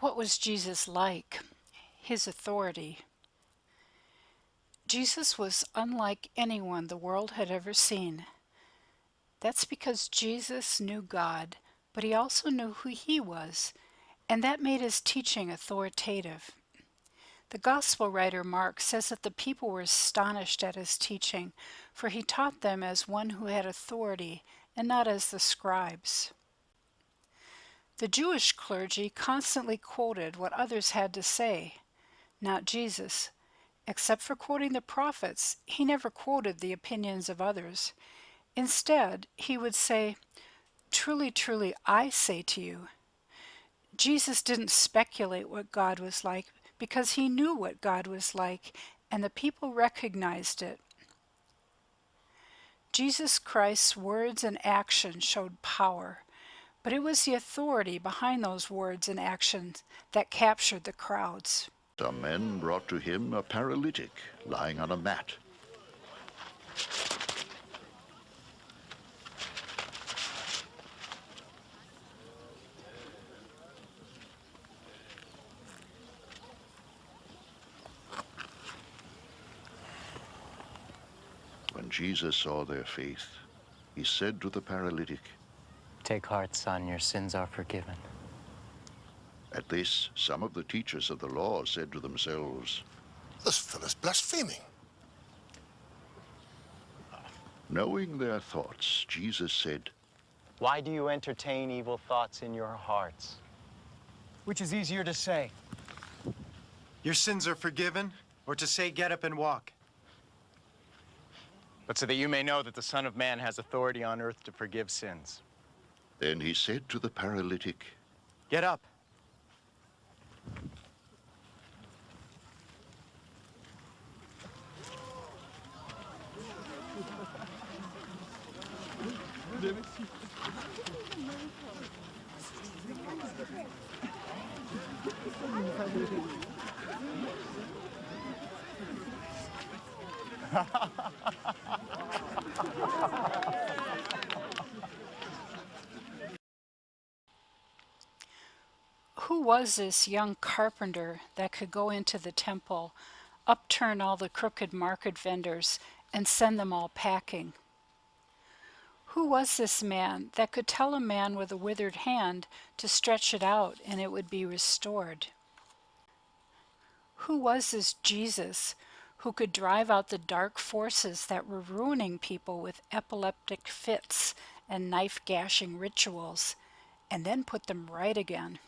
What was Jesus like? His authority. Jesus was unlike anyone the world had ever seen. That's because Jesus knew God, but he also knew who he was, and that made his teaching authoritative. The Gospel writer Mark says that the people were astonished at his teaching, for he taught them as one who had authority and not as the scribes. The Jewish clergy constantly quoted what others had to say, not Jesus. Except for quoting the prophets, he never quoted the opinions of others. Instead, he would say, "Truly, truly, I say to you." Jesus didn't speculate what God was like because he knew what God was like, and the people recognized it. Jesus Christ's words and actions showed power, but it was the authority behind those words and actions that captured the crowds. Some men brought to him a paralytic lying on a mat. When Jesus saw their faith, he said to the paralytic, "Take heart, son, your sins are forgiven." At this, some of the teachers of the law said to themselves, This fellow's blaspheming. Knowing their thoughts, Jesus said, Why do you entertain evil thoughts in your hearts? Which is easier to say? Your sins are forgiven, or to say, get up and walk? But so that you may know that the Son of Man has authority on earth to forgive sins. Then he said to the paralytic, Get up. Who was this young carpenter that could go into the temple, upturn all the crooked market vendors, and send them all packing? Who was this man that could tell a man with a withered hand to stretch it out and it would be restored? Who was this Jesus who could drive out the dark forces that were ruining people with epileptic fits and knife-gashing rituals, and then put them right again?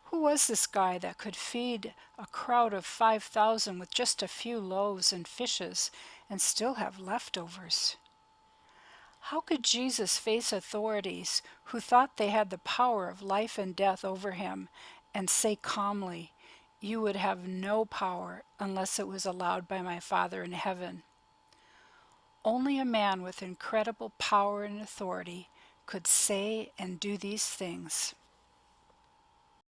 Who was this guy that could feed a crowd of 5,000 with just a few loaves and fishes and still have leftovers? How could Jesus face authorities who thought they had the power of life and death over him and say calmly, "You would have no power unless it was allowed by my Father in heaven"? Only a man with incredible power and authority could say and do these things.